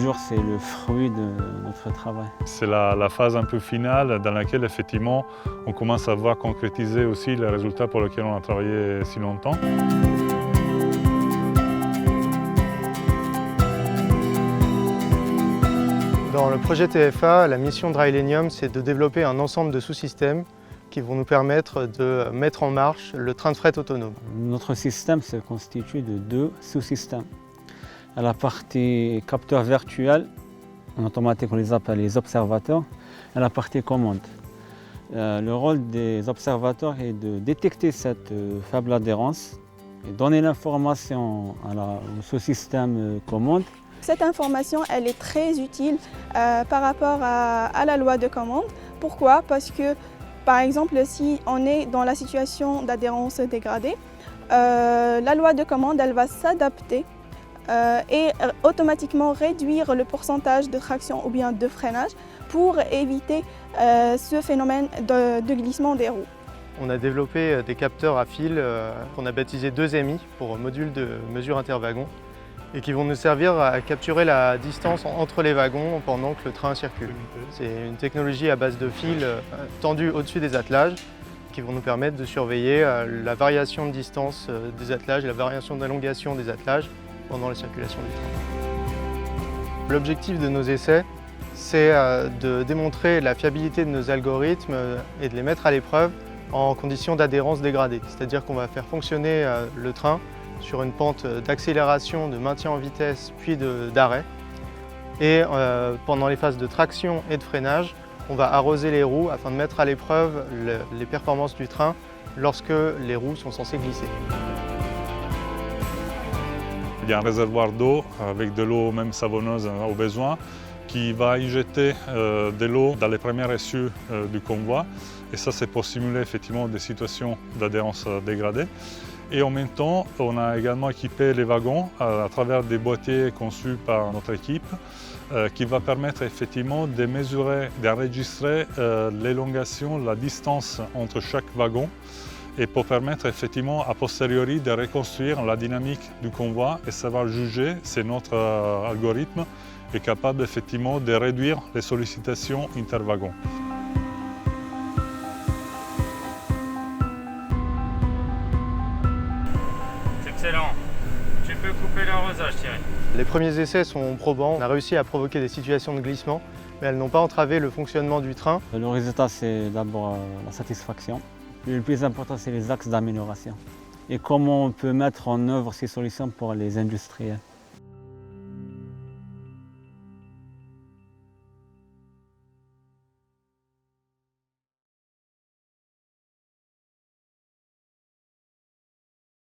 jours, c'est le fruit de notre travail. C'est la phase un peu finale dans laquelle effectivement on commence à voir concrétiser aussi les résultats pour lesquels on a travaillé si longtemps. Dans le projet TFA, la mission de Drylenium, c'est de développer un ensemble de sous-systèmes qui vont nous permettre de mettre en marche le train de fret autonome. Notre système se constitue de 2 sous-systèmes. À la partie capteur virtuel, en automatique on les appelle les observateurs, et la partie commande. Le rôle des observateurs est de détecter cette faible adhérence et donner l'information au sous-système commande. Cette information, elle est très utile par rapport à la loi de commande. Pourquoi? Parce que, par exemple, si on est dans la situation d'adhérence dégradée, la loi de commande, elle va s'adapter et automatiquement réduire le pourcentage de traction ou bien de freinage pour éviter ce phénomène de glissement des roues. On a développé des capteurs à fil qu'on a baptisés 2MI pour module de mesure interwagon et qui vont nous servir à capturer la distance entre les wagons pendant que le train circule. C'est une technologie à base de fils tendus au-dessus des attelages qui vont nous permettre de surveiller la variation de distance des attelages et la variation d'élongation des attelages pendant la circulation du train. L'objectif de nos essais, c'est de démontrer la fiabilité de nos algorithmes et de les mettre à l'épreuve en conditions d'adhérence dégradée. C'est-à-dire qu'on va faire fonctionner le train sur une pente d'accélération, de maintien en vitesse, puis d'arrêt. Et pendant les phases de traction et de freinage, on va arroser les roues afin de mettre à l'épreuve les performances du train lorsque les roues sont censées glisser. Il y a un réservoir d'eau avec de l'eau même savonneuse au besoin qui va injecter de l'eau dans les premières issues du convoi. Et ça, c'est pour simuler effectivement des situations d'adhérence dégradée. Et en même temps, on a également équipé les wagons à travers des boîtiers conçus par notre équipe qui va permettre effectivement de mesurer, d'enregistrer l'élongation, la distance entre chaque wagon et pour permettre effectivement a posteriori de reconstruire la dynamique du convoi et savoir juger si notre algorithme est capable effectivement de réduire les sollicitations interwagons. Excellent. Tu peux couper l'arrosage, Thierry. Les premiers essais sont probants. On a réussi à provoquer des situations de glissement, mais elles n'ont pas entravé le fonctionnement du train. Le résultat, c'est d'abord la satisfaction. Le plus important, c'est les axes d'amélioration. Et comment on peut mettre en œuvre ces solutions pour les industriels.